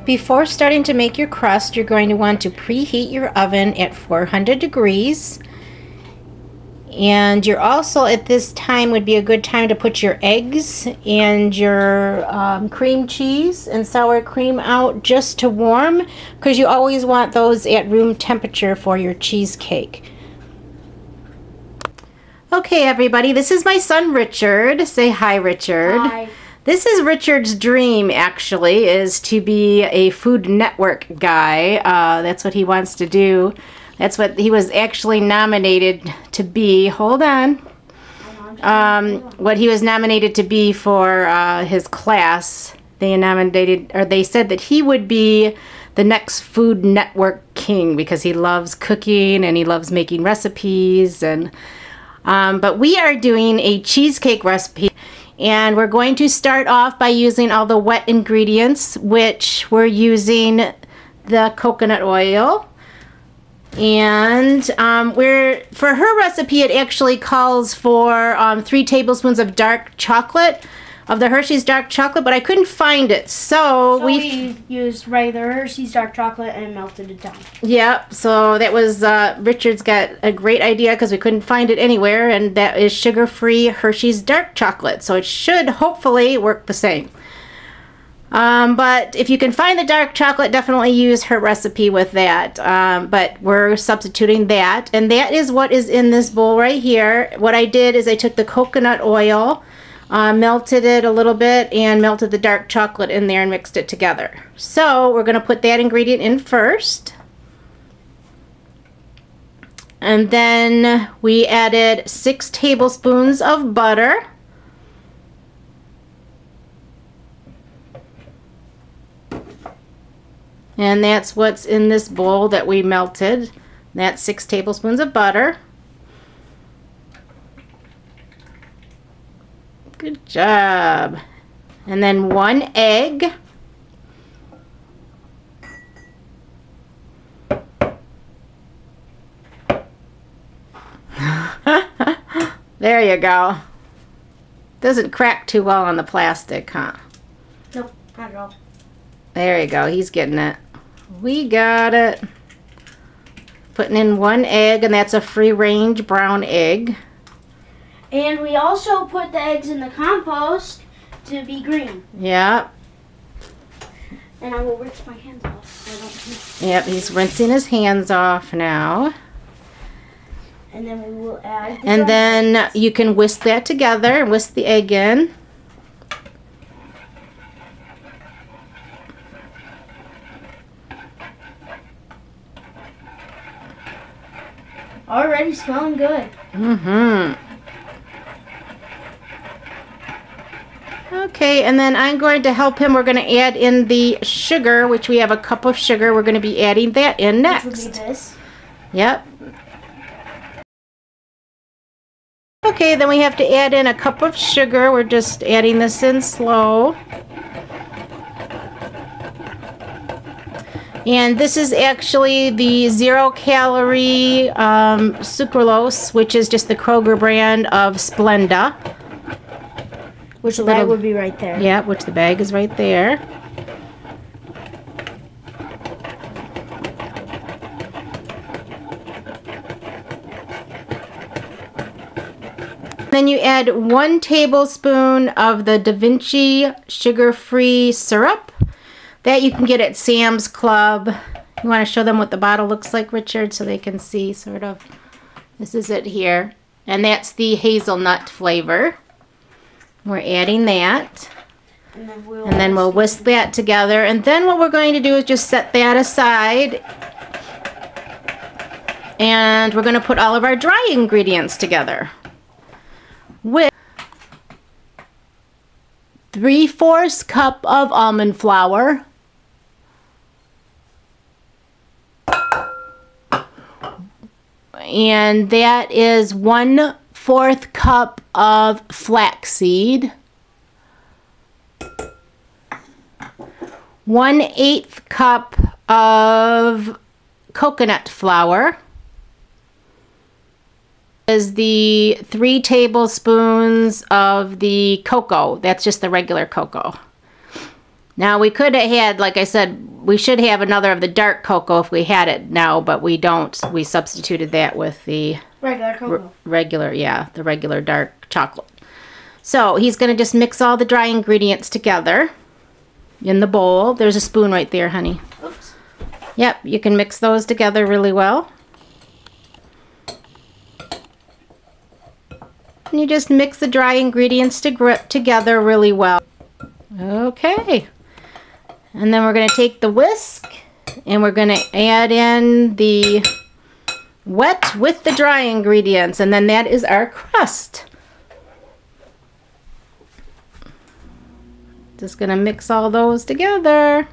Before starting to make your crust, you're going to want to preheat your oven at 400 degrees. And you're also, at this time, would be a good time to put your eggs and your cream cheese and sour cream out just to warm, because you always want those at room temperature for your cheesecake. Okay, everybody, this is my son Richard. Say hi, Richard. Hi. This is Richard's dream, actually, is to be a Food Network guy. That's what he wants to do. That's what he was actually nominated to be. Hold on. What he was nominated to be for his class. They nominated, or they said that he would be the next Food Network king because he loves cooking and he loves making recipes. And but we are doing a cheesecake recipe, and we're going to start off by using all the wet ingredients, which we're using the coconut oil. And for her recipe, it actually calls for 3 tablespoons of dark chocolate, of the Hershey's dark chocolate, but I couldn't find it, so we used regular Hershey's dark chocolate and melted it down. Yep, so that was, Richard's got a great idea because we couldn't find it anywhere, and that is sugar-free Hershey's dark chocolate, so it should hopefully work the same. But if you can find the dark chocolate, definitely use her recipe with that. But we're substituting that. And that is what is in this bowl right here. What I did is I took the coconut oil, melted it a little bit, and melted the dark chocolate in there and mixed it together. So we're going to put that ingredient in first. And then we added 6 tablespoons of butter. And that's what's in this bowl that we melted. That's 6 tablespoons of butter. Good job. And then 1 egg. There you go. Doesn't crack too well on the plastic, huh? Nope, not at all. There you go. He's getting it. We got it. Putting in 1 egg, and that's a free-range brown egg. And we also put the eggs in the compost to be green. Yep. And I will rinse my hands off. So I don't Yep, he's rinsing his hands off now. And then we will add the And then you can whisk that together and whisk the egg in. Already smelling good. Mm-hmm. Okay, and then I'm going to help him. We're going to add in the sugar, which we have a cup of sugar. We're going to be adding that in next. Which would be this. Yep. Okay, then we have to add in a cup of sugar. We're just adding this in slow. And this is actually the 0-calorie sucralose, which is just the Kroger brand of Splenda. Which the bag would be right there. Yeah, which the bag is right there. Then you add 1 tablespoon of the Davinci sugar-free syrup. That you can get at Sam's Club. You want to show them what the bottle looks like, Richard, so they can see sort of. This is it here. And that's the hazelnut flavor. We're adding that. And then we'll whisk that together. And then what we're going to do is just set that aside. And we're going to put all of our dry ingredients together. With 3/4 cup of almond flour. And that is 1/4 cup of flaxseed, 1/8 cup of coconut flour, is the 3 tablespoons of the cocoa. That's just the regular cocoa. Now we could have had, like I said, we should have another of the dark cocoa if we had it now, but we don't. We substituted that with the Regular cocoa. The regular dark chocolate. So he's going to just mix all the dry ingredients together in the bowl. There's a spoon right there, honey. Oops. Yep, you can mix those together really well. And you just mix the dry ingredients together really well. Okay. And then we're going to take the whisk and we're going to add in the wet with the dry ingredients, and then that is our crust. Just going to mix all those together.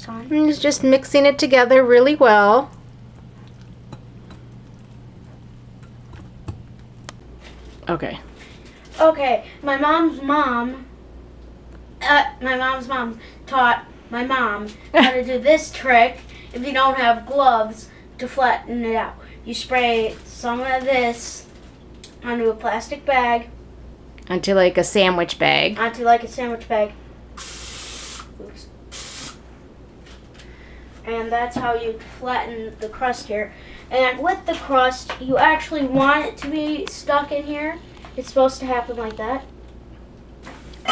And just mixing it together really well. Okay. Okay, my mom's mom taught my mom how to do this trick if you don't have gloves to flatten it out. You spray some of this onto a plastic bag. Onto like a sandwich bag. Onto like a sandwich bag. Oops. And that's how you flatten the crust here. And with the crust, you actually want it to be stuck in here. It's supposed to happen like that.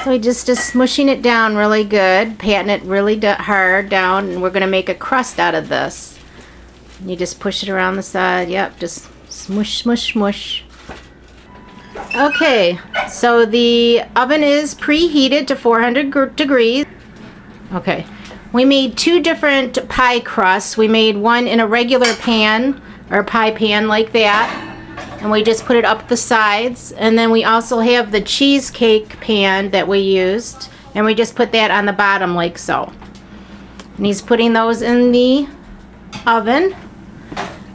So we just smushing it down really good, patting it really hard down, and we're going to make a crust out of this. And you just push it around the side. Yep, just smush, smush, smush. Okay, so the oven is preheated to 400 degrees. Okay, we made two different pie crusts. We made one in a regular pan, or pie pan like that. And we just put it up the sides. And then we also have the cheesecake pan that we used. And we just put that on the bottom like so. And he's putting those in the oven.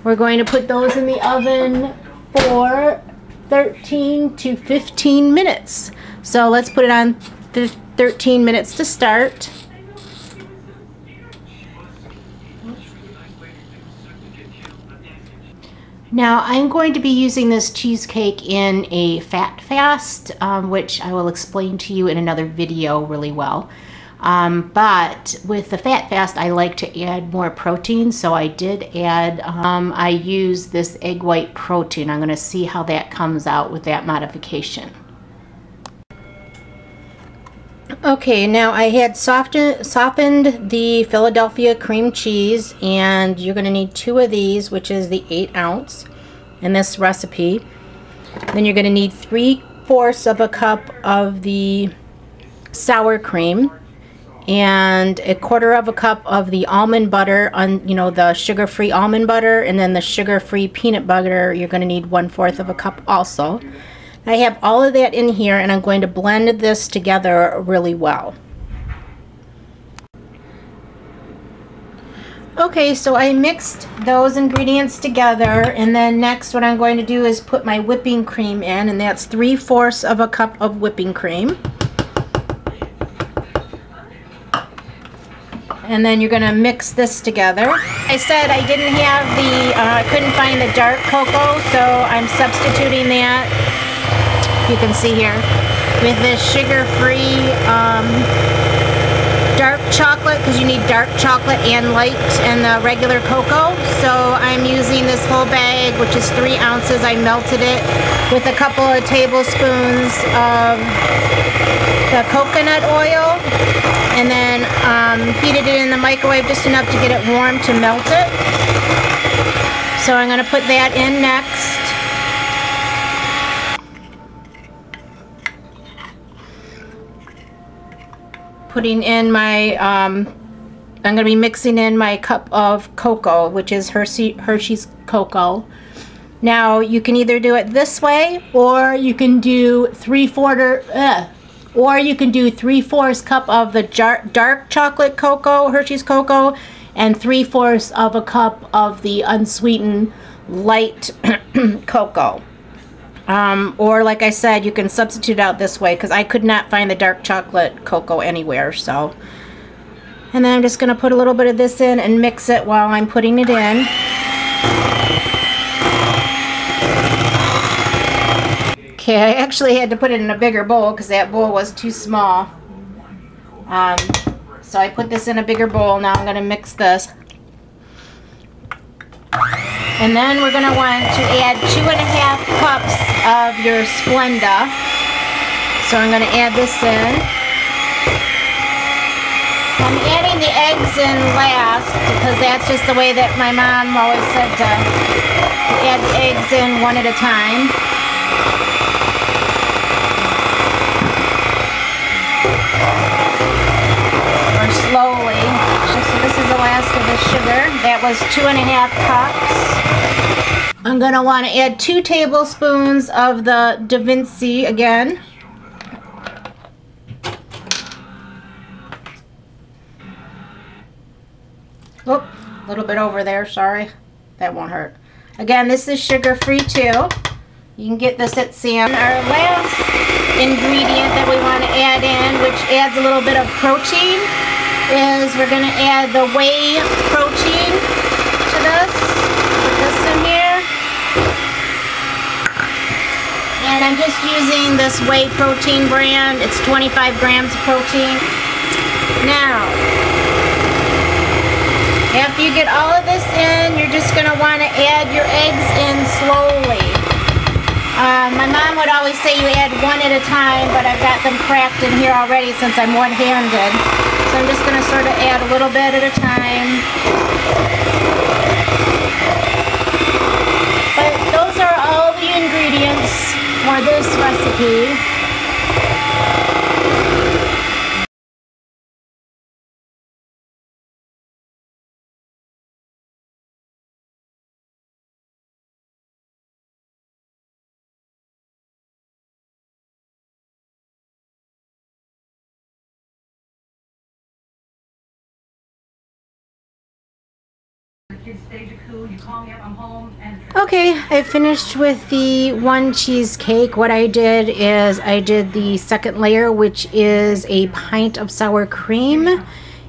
We're going to put those in the oven for 13 to 15 minutes. So let's put it on 13 minutes to start. Now I'm going to be using this cheesecake in a fat fast, which I will explain to you in another video really well. But with the fat fast, I like to add more protein, so I did add, I use this egg white protein. I'm going to see how that comes out with that modification. Okay, now I had softened the Philadelphia cream cheese, and you're going to need 2 of these, which is the 8 ounce in this recipe. Then you're going to need 3/4 of a cup of the sour cream, and 1/4 of a cup of the almond butter, the sugar-free almond butter, and then the sugar-free peanut butter. You're going to need 1/4 of a cup also. I have all of that in here, and I'm going to blend this together really well. Okay, so I mixed those ingredients together, and then next what I'm going to do is put my whipping cream in, and that's 3/4 of a cup of whipping cream. And then you're going to mix this together. I said I didn't have I couldn't find the dark cocoa, so I'm substituting that. You can see here with this sugar-free dark chocolate, because you need dark chocolate and light and the regular cocoa. So I'm using this whole bag, which is 3 ounces. I melted it with a couple of tablespoons of the coconut oil, and then heated it in the microwave just enough to get it warm to melt it. So I'm going to put that in next. Putting in my, I'm going to be mixing in my cup of cocoa, which is Hersheys cocoa. Now you can either do it this way, or you can do 3/4 cup of the dark chocolate cocoa, Hersheys cocoa, and 3/4 of a cup of the unsweetened light cocoa. Or like I said, you can substitute out this way, because I could not find the dark chocolate cocoa anywhere. So, and then I'm just going to put a little bit of this in and mix it while I'm putting it in. Okay, I actually had to put it in a bigger bowl because that bowl was too small. So I put this in a bigger bowl. Now I'm going to mix this. And then we're going to want to add 2½ cups of your Splenda. So I'm going to add this in. I'm adding the eggs in last because that's just the way that my mom always said to add the eggs in one at a time. Or slowly. So this is the last of the sugar. That was 2½ cups. I'm going to want to add 2 tablespoons of the Davinci again. Oop, a little bit over there, sorry. That won't hurt. Again, this is sugar-free too. You can get this at Sam. Our last ingredient that we want to add in, which adds a little bit of protein, is we're going to add the whey protein to this. Put this in here. And I'm just using this whey protein brand. It's 25 grams of protein. Now, after you get all of this in, you're just going to want to add your eggs in slowly. My mom would always say you add one at a time, but I've got them cracked in here already since I'm one-handed. So I'm just going to sort of add a little bit at a time. But those are all the ingredients for this recipe. Okay, I finished with the one cheesecake. What I did is I did the second layer, which is a pint of sour cream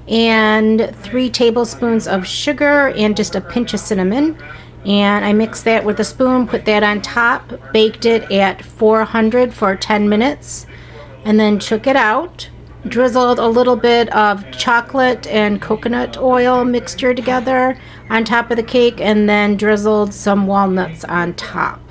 and 3 tablespoons of sugar and just a pinch of cinnamon. And I mixed that with a spoon, put that on top, baked it at 400 for 10 minutes, and then took it out. Drizzled a little bit of chocolate and coconut oil mixture together on top of the cake, and then drizzled some walnuts on top.